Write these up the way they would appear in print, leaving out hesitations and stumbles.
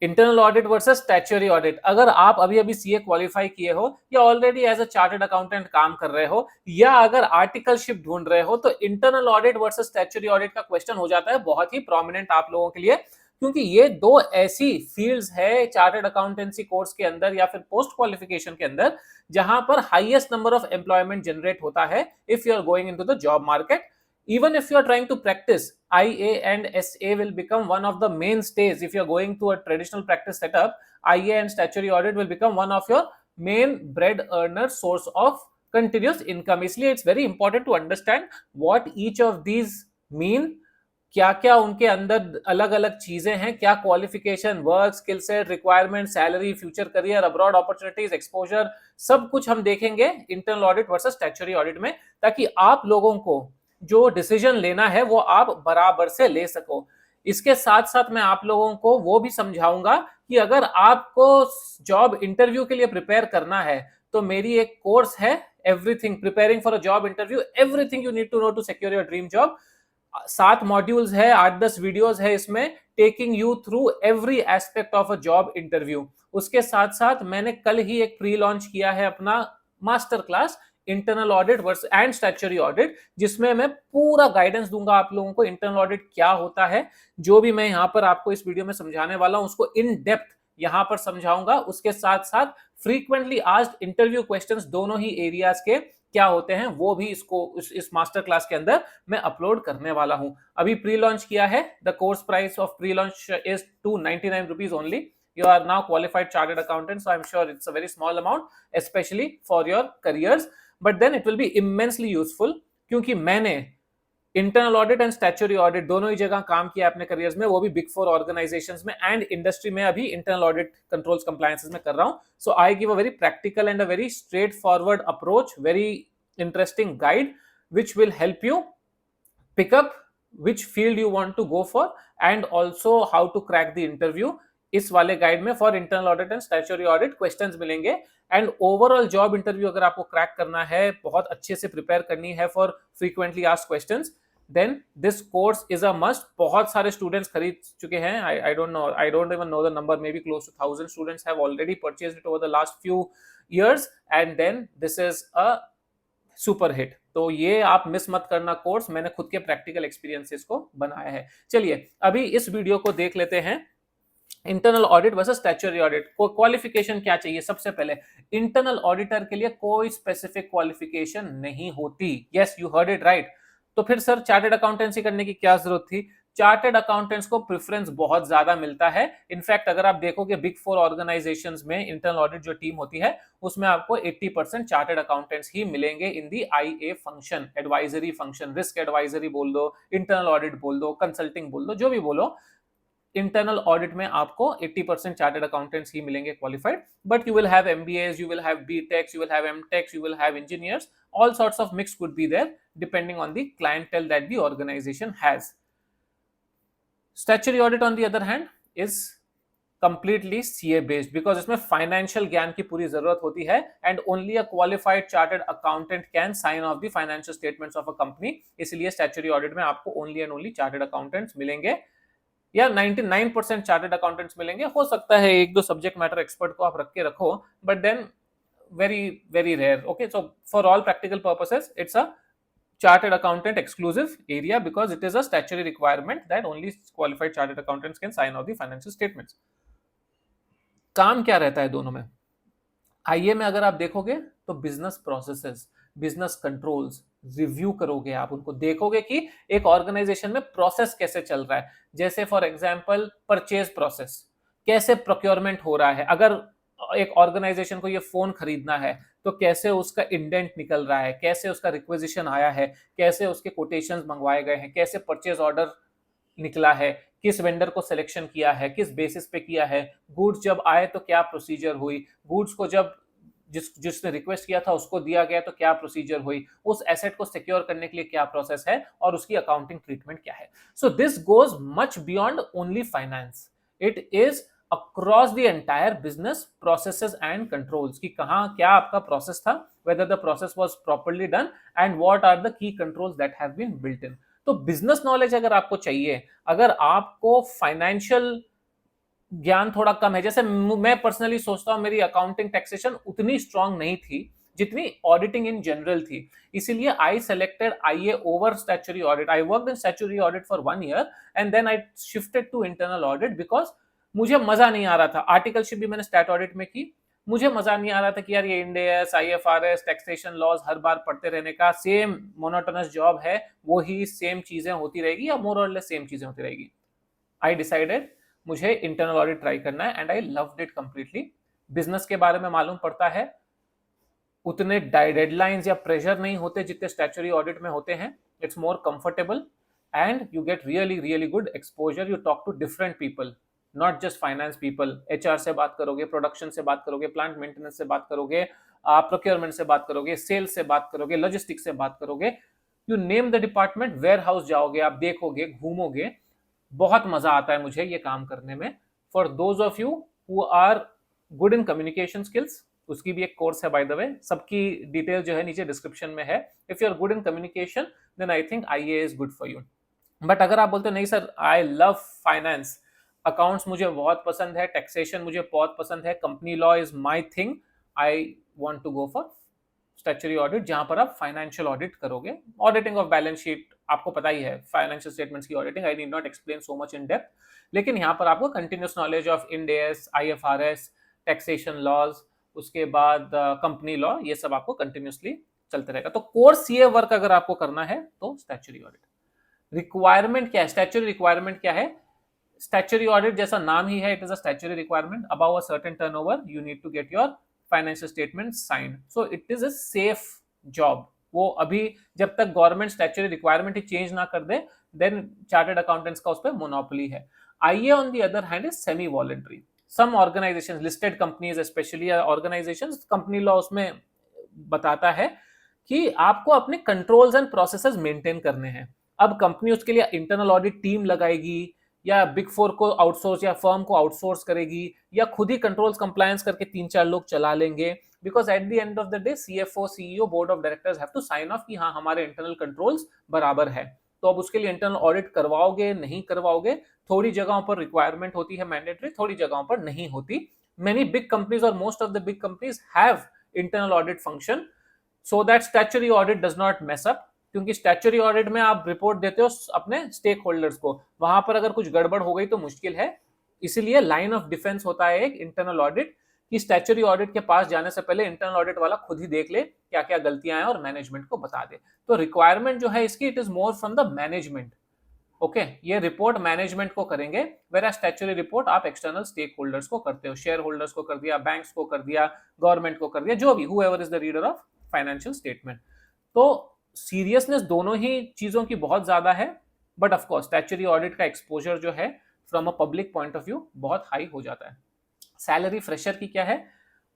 Internal audit versus statutory audit. अगर आप अभी अभी सीए क्वालिफाई किए हो या already as a chartered accountant काम कर रहे हो या अगर आर्टिकलशिप ढूंढ रहे हो, तो internal audit versus statutory audit का क्वेश्चन हो जाता है बहुत ही प्रोमिनेंट आप लोगों के लिए, क्योंकि ये दो ऐसी फील्ड्स है चार्टर्ड अकाउंटेंसी कोर्स के अंदर या फिर पोस्ट क्वालिफिकेशन के अंदर जहां पर highest number of employment generate होता है if you are going into the job market. Even if you are trying to practice, IA and SA will become one of the mainstays. If you are going to a traditional practice setup, IA and statutory audit will become one of your main bread earner source of continuous income. इसलिए it's very important to understand what each of these mean, क्या क्या उनके अंदर अलग अलग चीजें हैं, क्या qualification, work, skill set, requirement, salary, future career, abroad opportunities, exposure, सब कुछ हम देखेंगे internal audit versus statutory audit में, ताकि आप लोगों को जो डिसीजन लेना है वो आप बराबर से ले सको. इसके साथ साथ मैं आप लोगों को वो भी समझाऊंगा कि अगर आपको जॉब इंटरव्यू के लिए प्रिपेयर करना है तो मेरी एक कोर्स है, everything preparing for a job interview, everything you need to know to secure your dream job. 7 modules है, 8-10 वीडियोस है इसमें, taking you through every aspect of a job interview. उसके साथ साथ मैंने कल ही एक प्री लॉन्च किया है अपना master class internal audit versus and statutory audit, जिसमें मैं पूरा गाइडेंस दूंगा आप लोगों को इंटरनल ऑडिट क्या होता है. जो भी मैं यहां पर आपको इस वीडियो में समझाने वाला हूं उसको इन डेप्थ यहां पर समझाऊंगा. उसके साथ साथ फ्रीक्वेंटली आस्क्ड इंटरव्यू क्वेश्चंस दोनों ही एरियाज के क्या होते हैं वो भी इसको इस मास्टर क्लास के अंदर मैं अपलोड करने वाला हूं. अभी प्री लॉन्च किया है. The course price of pre launch is 299 rupees only. You are now qualified chartered accountant, so I'm sure it's a very small amount, especially for your careers. But then it will be immensely useful, क्योंकि मैंने internal audit and statutory audit दोनों ही जगह काम किया अपने careers में, वो भी बिग 4 ऑर्गेनाइजेशंस में एंड इंडस्ट्री में अभी इंटरनल ऑडिट कंट्रोल्स कंप्लायंसेस में कर रहा हूं. So I give a very practical and a very straightforward approach, very interesting guide which will help you pick up which field you want to go for and also how to crack the interview. इस वाले guide में for internal audit and statutory audit questions मिलेंगे. And overall job interview अगर आपको crack करना है, बहुत अच्छे से प्रिपेयर करनी है for frequently asked questions, then this course is a must. बहुत सारे स्टूडेंट्स खरीद चुके हैं. I don't even know the number, may be close to 1000 students have already purchased it over the last few years, and then this is a super hit. तो ये आप miss मत करना कोर्स, मैंने खुद के प्रैक्टिकल एक्सपीरियंसेस को बनाया है. चलिए अभी इस वीडियो को देख लेते हैं. Internal audit versus statutory audit को क्वालिफिकेशन क्या चाहिए. सबसे पहले इंटरनल ऑडिटर के लिए कोई स्पेसिफिक क्वालिफिकेशन नहीं होती. Yes, you heard it right. तो फिर सर चार्टर्ड अकाउंटेंसी करने की क्या जरूरत थी. चार्टर्ड अकाउंटेंट्स को प्रेफरेंस बहुत ज्यादा मिलता है. इनफैक्ट अगर आप देखोगे बिग 4 ऑर्गेनाइजेशंस में इंटरनल ऑडिट जो टीम होती है उसमें आपको 80% चार्टर्ड अकाउंटेंट्स ही मिलेंगे इन दी आईए function, advisory function, risk advisory बोल दो, इंटरनल ऑडिट बोल दो, कंसल्टिंग बोल दो, जो भी बोलो. इंटरनल ऑडिट में आपको 80% चार्टर्ड अकाउंटेंट्स ही मिलेंगे qualified. But you will have MBAs, you will have BTechs, you will have MTechs, you will have engineers, all sorts of mix could be there depending on the clientele that the organization has. Statutory audit on the other hand is completely CA based because इसमें financial ज्ञान की पूरी जरूरत होती है and only a qualified chartered accountant can sign off the financial statements of a company. इसलिए statutory audit में आपको only and only chartered accountants मिलेंगे या 99% चार्टर्ड अकाउंटेंट्स मिलेंगे. हो सकता है एक दो सब्जेक्ट मैटर एक्सपर्ट को आप रख के रखो, but then very very rare. Okay, so for all practical purposes it's a chartered accountant exclusive area because it is a statutory requirement that only qualified chartered accountants can sign off the financial statements. काम क्या रहता है दोनों में. आईए में अगर आप देखोगे तो business processes, business controls review करोगे, आप उनको देखोगे कि एक ऑर्गेनाइजेशन में प्रोसेस कैसे चल रहा है. जैसे फॉर एग्जांपल परचेज प्रोसेस, कैसे प्रोक्योरमेंट हो रहा है. अगर एक ऑर्गेनाइजेशन को ये फोन खरीदना है तो कैसे उसका इंडेंट निकल रहा है, कैसे उसका रिक्वेजिशन आया है, कैसे उसके कोटेशंस मंगवाए गए हैं, कैसे परचेज ऑर्डर निकला है, किस वेंडर को सिलेक्शन किया है, किस बेसिस पे किया है, गुड्स जब आए तो क्या प्रोसीजर हुई, गुड्स को जब जिसने रिक्वेस्ट किया था उसको दिया गया तो क्या प्रोसीजर हुई, उस एसेट को सिक्योर करने के लिए क्या प्रोसेस है और उसकी अकाउंटिंग ट्रीटमेंट क्या है. So this goes much beyond only finance. It is across the entire business processes and controls कि कहाँ क्या आपका प्रोसेस था, whether the process was properly done and what are the key controls that have been built in. तो business knowledge अगर आपको चाहिए, अगर आपको फाइनेंशियल ज्ञान थोड़ा कम है। जैसे मैं पर्सनली सोचता हूँ मेरी अकाउंटिंग टैक्सेशन उतनी स्ट्रांग नहीं थी जितनी ऑडिटिंग इन जनरल थी, इसीलिए I selected IA over statutory audit. I worked in statutory audit for 1 year and then I shifted to internal audit because मुझे मजा नहीं आ रहा था। आर्टिकलशिप भी मैंने स्टैट ऑडिट में की, मुझे मजा नहीं आ रहा था कि यार ये Ind AS, IFRS, taxation laws हर बार पढ़ते रहने का, सेम मोनोटोनस जॉब है, वो ही सेम चीजें होती रहेगी या मोर और लेस सेम चीजें होती रहेगी। आई डिसाइडेड मुझे इंटरनल ऑडिट ट्राई करना है and I loved it completely. Business के बारे में मालूम पड़ता है, उतने डेडलाइंस या प्रेशर नहीं होते जितने स्टैट्यूटरी ऑडिट में होते हैं। It's more comfortable and you get really really good exposure. You talk to different people, not just finance people. HR से बात करोगे, प्रोडक्शन से बात करोगे, प्लांट मेंटेनेंस से बात करोगे, प्रोक्योरमेंट से बात करोगे, सेल्स से बात करोगे, लॉजिस्टिक्स से बात करोगे, you name the department, warehouse जाओगे, आप देखोगे, घूमोगे, बहुत मजा आता है मुझे ये काम करने में। For those of you who are good in communication skills, उसकी भी एक कोर्स है बाय द वे, सबकी डिटेल जो है नीचे डिस्क्रिप्शन में है। If you are good in communication then I think IA is good for you. But अगर आप बोलते हो नहीं sir I love finance, accounts मुझे बहुत पसंद है, टैक्सेशन मुझे बहुत पसंद है, company law is my thing, I want to go for statutory audit जहां पर आप फाइनेंशियल ऑडिट करोगे, ऑडिटिंग ऑफ बैलेंस शीट आपको पता ही है, फाइनेंशियल स्टेटमेंट्स की auditing, I need not explain so much in depth, लेकिन यहाँ पर आपको continuous knowledge of Ind AS, IFRS, taxation laws, उसके बाद कंपनी लॉ, ये सब आपको कंटिन्यूसली चलते रहेगा। तो कोर सीए वर्क अगर आपको करना है तो स्टैट्यूटरी ऑडिट। रिक्वायरमेंट क्या है, स्टैट्यूटरी रिक्वायरमेंट क्या है? स्टैट्यूटरी ऑडिट जैसा नाम ही है, it is a statutory requirement. Above a certain turnover you need to get your financial statement signed, so it is a safe job. वो अभी जब तक गवर्नमेंट स्टैट्यूटरी रिक्वायरमेंट ही चेंज ना कर दे, देन चार्टर्ड अकाउंटेंट्स का उस पर मोनोपोली है। IA on the other hand is semi voluntary. Some organizations, listed companies specially organizations, company law उसमें बताता है कि आपको अपने कंट्रोल्स एंड प्रोसेसेस मेंटेन करने हैं। अब कंपनी उसके लिए इंटरनल ऑडिट टीम लगाएगी या बिग फोर को आउटसोर्स या फर्म को आउटसोर्स करेगी या खुद ही कंट्रोल्स कंप्लायंस करके 3-4 लोग चला लेंगे, because at the end of the day CFO, CEO, board of directors have to sign off कि हाँ हमारे इंटरनल कंट्रोल्स बराबर है। तो अब उसके लिए इंटरनल ऑडिट करवाओगे नहीं करवाओगे, थोड़ी जगहों पर रिक्वायरमेंट होती है मैंडेटरी, थोड़ी जगहों पर नहीं होती। मेनी बिग कंपनीज और most of the big companies have internal audit function so that statutory audit does not mess up. क्योंकि स्टैट्यूटरी ऑडिट में आप रिपोर्ट देते हो अपने स्टेक होल्डर्स को, वहां पर अगर कुछ गड़बड़ हो गई तो मुश्किल है, इसीलिए लाइन ऑफ डिफेंस होता है एक इंटरनल ऑडिट कि स्टैट्यूटरी ऑडिट के पास जाने से पहले इंटरनल ऑडिट वाला खुद ही देख ले क्या क्या गलतियां हैं और मैनेजमेंट को बता दे। तो रिक्वायरमेंट जो है इसकी, it is more from the management. Okay, ये रिपोर्ट मैनेजमेंट को करेंगे, वेरा स्टैट्यूटरी रिपोर्ट आप एक्सटर्नल स्टेक होल्डर्स को करते हो, शेयर होल्डर्स को कर दिया, बैंक्स को कर दिया, गवर्नमेंट को कर दिया, जो भी whoever is the reader of financial statement. तो सीरियसनेस दोनों ही चीजों की बहुत ज्यादा है, but of course statutory audit का एक्सपोजर जो है from a public point of view बहुत हाई हो जाता है। सैलरी फ्रेशर की क्या है?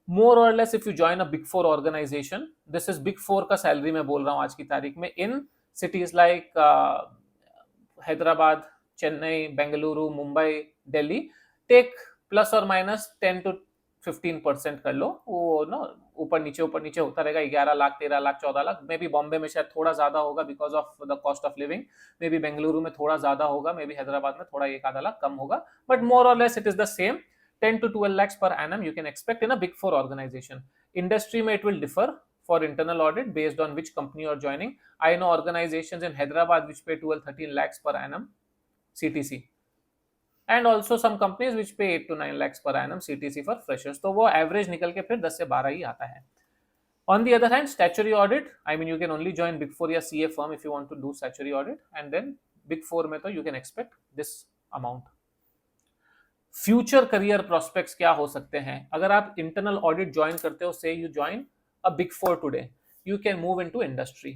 मोर और less if you join a big four organisation, this is big four का सैलरी मैं बोल रहा हूं आज की तारीख में, इन cities like Hyderabad, Chennai, Bengaluru, Mumbai, Delhi, take plus और माइनस 10 to 15% कर लो, वो ना ऊपर नीचे होता रहेगा, 11 लाख, 13 लाख, 14 लाख। मे बी बॉम्बे में शायद थोड़ा ज्यादा होगा because of the cost of living, may be Bengaluru में थोड़ा ज्यादा होगा, मे बी हैदराबाद में थोड़ा 1-आधा लाख कम होगा, बट मोर और less it is the same. 10 to 12 lakhs per annum you can expect in a big four organization. Industry में it will differ for internal audit based on which company you are joining. I know organizations in Hyderabad which pay 12-13 lakhs per annum CTC, and also some companies which pay 8 to 9 lakhs per annum CTC for freshers. तो वो average निकल के फिर 10 से 12 ही आता है। On the other hand, statutory audit, I mean you can only join big four या CA firm if you want to do statutory audit, and then big four में तो you can expect this amount. Future career prospects क्या हो सकते हैं? अगर आप internal audit join करते हो, से you join a big four today, you can move into industry.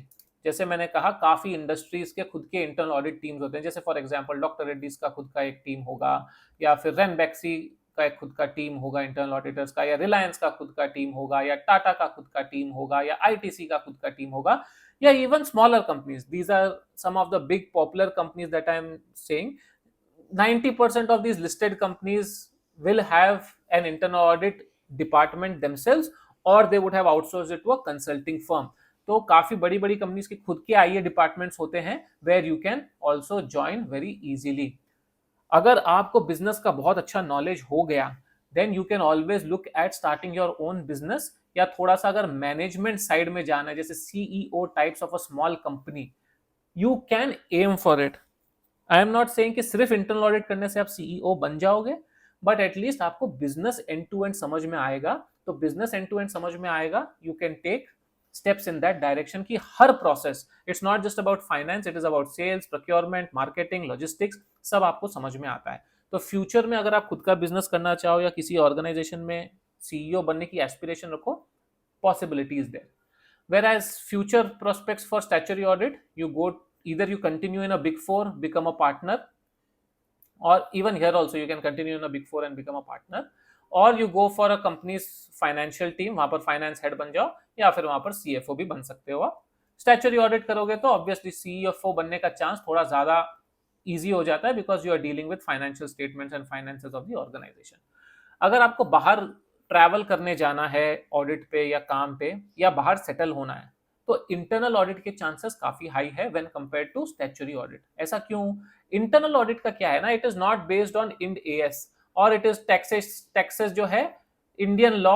जैसे मैंने कहा, काफी इंडस्ट्रीज के खुद के इंटरनल ऑडिट टीम्स होते हैं, जैसे फॉर एग्जांपल डॉक्टर रेड्डीज का खुद का एक टीम होगा, या फिर रेनबैक्सी का एक खुद का टीम होगा इंटरनल ऑडिटर्स का, या रिलायंस का खुद का टीम होगा, या टाटा का खुद का टीम होगा, या आईटीसी का खुद का टीम होगा, या even smaller companies. These are some of the big popular companies that I am saying. 90% of these listed companies will have an internal audit department themselves, or they would have outsourced it to a consulting firm. तो काफी बड़ी बड़ी companies के खुद के आईए departments होते हैं, where you can also join very easily. अगर आपको बिजनेस का बहुत अच्छा नॉलेज हो गया, then you can always look at starting your own business, या थोड़ा सा अगर मैनेजमेंट साइड में जाना है, जैसे CEO types of a small company, you can aim for it. I am not saying कि सिर्फ इंटरनल ऑडिट करने से आप सीईओ बन जाओगे, बट एटलीस्ट आपको बिजनेस एंड टू एंड समझ में आएगा। तो बिजनेस एंड टू एंड समझ में आएगा, you can take steps in that direction की हर process, it's not just about finance, it is about sales, procurement, marketing, logistics, सब आपको समझ में आता है। तो फ्यूचर में अगर आप खुद का बिजनेस करना चाहो या किसी ऑर्गेनाइजेशन में सीईओ बनने की एस्पिरेशन रखो, possibilities there. Whereas future prospects for statutory audit, you go, either you continue in a big four, become a partner, or even here also you can continue in a big four and become a partner, or you go for a company's financial team, वहां पर finance head बन जाओ, या फिर वहां पर CFO भी बन सकते हो। स्टैच्यूटरी ऑडिट करोगे तो ऑब्वियसली सीएफओ बनने का चांस थोड़ा ज्यादा इजी हो जाता है, because you are dealing with financial statements and finances of the organization. अगर आपको बाहर ट्रैवल करने जाना है ऑडिट पे या काम पे, या बाहर सेटल होना है, तो इंटरनल ऑडिट के चांसेस काफी हाई है when compare to statutory audit. ऐसा क्यों? इंटरनल ऑडिट का क्या है ना, it is not based on Ind AS, और इट इज टैक्सेस जो है इंडियन लॉ।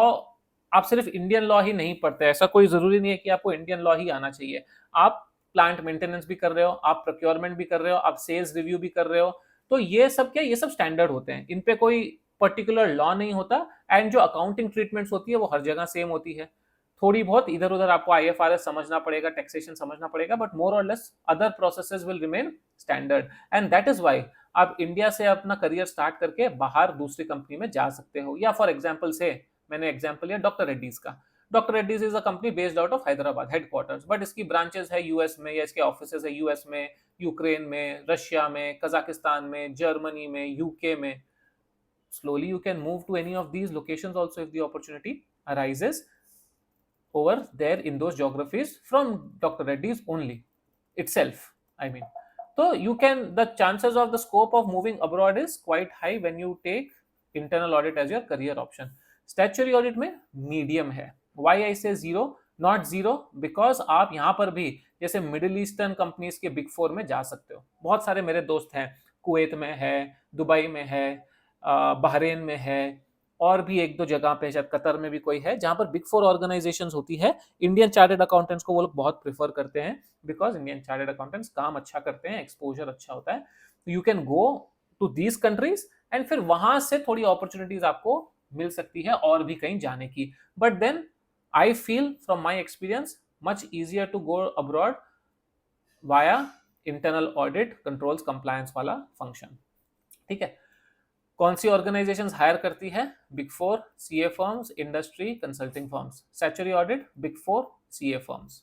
आप सिर्फ इंडियन लॉ ही नहीं पढ़ते, ऐसा कोई जरूरी नहीं है कि आपको इंडियन लॉ ही आना चाहिए। आप प्लांट मेंटेनेंस भी कर रहे हो, आप प्रोक्योरमेंट भी कर रहे हो, आप सेल्स रिव्यू भी कर रहे हो, तो ये सब क्या, ये सब स्टैंडर्ड होते हैं, इन पे कोई पर्टिकुलर लॉ नहीं होता। एंड जो अकाउंटिंग ट्रीटमेंट्स होती है वो हर जगह सेम होती है। थोड़ी बहुत इधर उधर आपको आईएफआरएस समझना पड़ेगा, टैक्सेशन समझना पड़ेगा, बट मोर और less other processes will remain standard. And that is why आप इंडिया से अपना करियर स्टार्ट करके बाहर दूसरी कंपनी में जा सकते हो। या फॉर एग्जांपल से मैंने एग्जांपल लिया डॉक्टर रेड्डीज का। Doctor Reddy's is a company based out of Hyderabad headquarters, but इसकी ब्रांचेस है यूएस में, या इसके ऑफिसेज है यूएस में, यूक्रेन में, रशिया में, कजाकिस्तान में, जर्मनी में, यूके में। Slowly you can move to any of these locations also if the opportunity arises over there in those geographies from Dr. Reddy's only itself, I mean. So you can, the chances of the scope of moving abroad is quite high when you take internal audit as your career option. Statutory audit में medium है। Why I say zero, not zero, because आप यहाँ पर भी जैसे middle eastern companies के big four में जा सकते हो। बहुत सारे मेरे दोस्त हैं, कुवैत में है, दुबई में है, बहरेन में है, और भी एक दो जगह पे, शायद कतर में भी कोई है, जहां पर बिग फोर ऑर्गेनाइजेशंस होती है। इंडियन चार्टर्ड अकाउंटेंट्स को वो लोग बहुत प्रेफर करते हैं, बिकॉज इंडियन चार्टर्ड अकाउंटेंट्स काम अच्छा करते हैं, एक्सपोजर अच्छा होता है। You can go to these countries and फिर वहां से थोड़ी अपॉर्चुनिटीज आपको मिल सकती है और भी कहीं जाने की। But then I feel from my experience much easier to go abroad via internal audit controls compliance वाला फंक्शन। ठीक है। कौन सी ऑर्गेनाइजेशंस हायर करती है? Big Four, CA firms, industry, consulting firms. Statutory audit, Big Four, CA firms.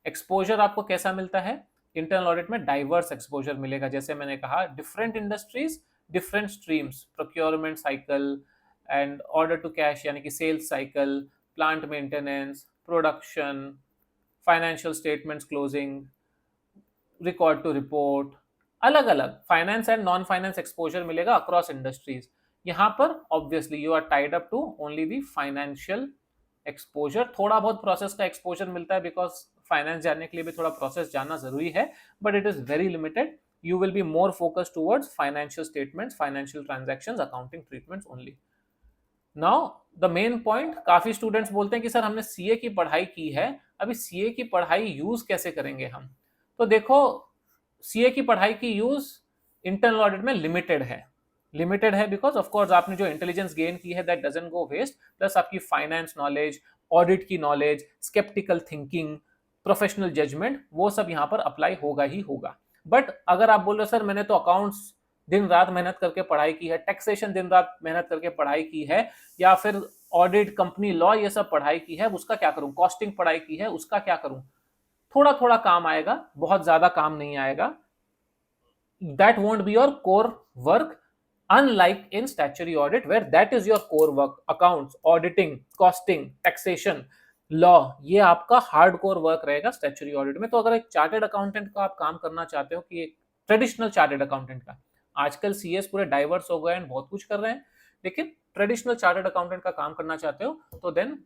Exposure आपको कैसा मिलता है? इंटरनल ऑडिट में डाइवर्स एक्सपोजर मिलेगा, जैसे मैंने कहा, different industries, different streams, procurement cycle and order to cash यानी कि sales cycle, plant maintenance, production, financial statements closing, record to report, अलग अलग finance and non finance exposure मिलेगा अक्रॉस इंडस्ट्रीज। यहां पर obviously you are tied up to only the financial exposure. थोड़ा बहुत process का एक्सपोजर मिलता है, बिकॉज फाइनेंस जानने के लिए भी थोड़ा प्रोसेस जानना जरूरी है, but it is very limited. You will be more focused towards financial statements, financial transactions, accounting treatments only. Now the main point, काफी स्टूडेंट्स बोलते हैं कि सर हमने सीए की पढ़ाई की है, अभी सीए की पढ़ाई यूज कैसे करेंगे हम? तो देखो, सीए की पढ़ाई की यूज इंटरनल ऑडिट में लिमिटेड है बिकॉज ऑफ कोर्स आपने जो इंटेलिजेंस गेन की है that doesn't go waste, plus आपकी फाइनेंस नॉलेज, ऑडिट की knowledge, skeptical thinking, professional judgement, वो सब यहाँ पर अप्लाई होगा ही होगा। बट अगर आप बोल रहे हो सर मैंने तो अकाउंट्स दिन रात मेहनत करके पढ़ाई की है, टैक्सेशन दिन रात मेहनत करके पढ़ाई की है, या फिर ऑडिट, कंपनी लॉ, ये सब पढ़ाई की है, उसका क्या करूं? कॉस्टिंग पढ़ाई की है, उसका क्या करूं? थोड़ा थोड़ा काम आएगा, बहुत ज्यादा काम नहीं आएगा। That won't be your core work, unlike in statutory audit where that is your core work. Accounts, auditing, costing, taxation, law, ये आपका हार्ड कोर वर्क रहेगा स्टैट्यूटरी ऑडिट में। तो अगर एक चार्टेड अकाउंटेंट का आप काम करना चाहते हो, कि एक ट्रेडिशनल चार्टेड अकाउंटेंट का, आजकल सीएस पूरे डाइवर्स हो गए हैं, बहुत कुछ कर रहे हैं, लेकिन ट्रेडिशनल चार्टेड अकाउंटेंट का काम करना चाहते हो, तो then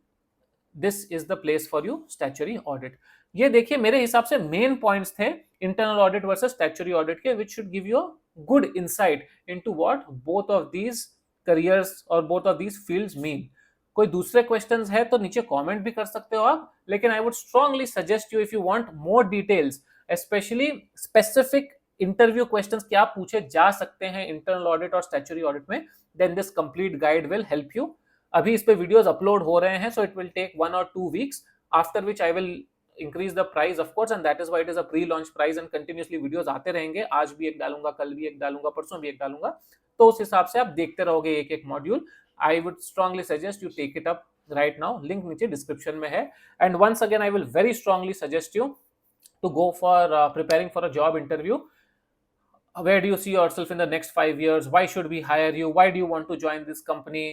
this is the place for you, statutory audit. ये देखिए मेरे हिसाब से मेन पॉइंट्स थे internal audit versus statutory audit के, which should give you good insight into what both of these careers or both of these fields mean. कोई दूसरे questions है तो नीचे कमेंट भी कर सकते हो आप, लेकिन I would strongly suggest you, if you want more details, specially specific interview questions क्या पूछे जा सकते हैं इंटरनल ऑडिट और स्टैट्यूटरी ऑडिट में, then this complete guide will help you. अभी इस पे वीडियोस अपलोड हो रहे हैं, so it will take 1 or 2 weeks, after which I will increase the price of course, and that is why it is a pre-launch price and continuously videos आते रहेंगे. आज भी एक डालूंगा, कल भी एक डालूंगा, परसों भी एक डालूंगा, तो उस हिसाब से आप देखते रहोगे एक एक module. I would strongly suggest you take it up right now. Link नीचे डिस्क्रिप्शन में है. And once again I will very strongly suggest you to go for preparing for a job interview. Where do you see yourself in the next 5 years? Why should we hire you? Why do you want to join this company?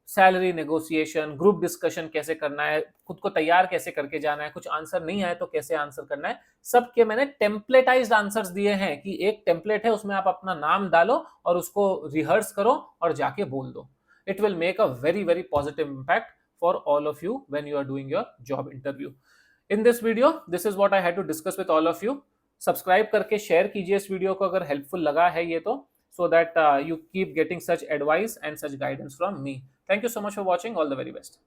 Salary negotiation, group discussion कैसे करना है, खुद को तैयार कैसे करके जाना है, कुछ आंसर नहीं आए तो कैसे आंसर करना है, सबके मैंने टेम्पलेटाइज्ड आंसर्स दिए हैं कि एक टेम्पलेट है उसमें आप अपना नाम डालो और उसको रिहर्स करो और जाके बोल दो. It will make a very very positive impact for all of you when you are doing your job interview. In this video this is what I had to discuss with all of you. Subscribe करके share कीजिए इस video को अगर helpful लगा है ये तो, so that you keep getting such advice and such guidance from me. Thank you so much for watching. All the very best.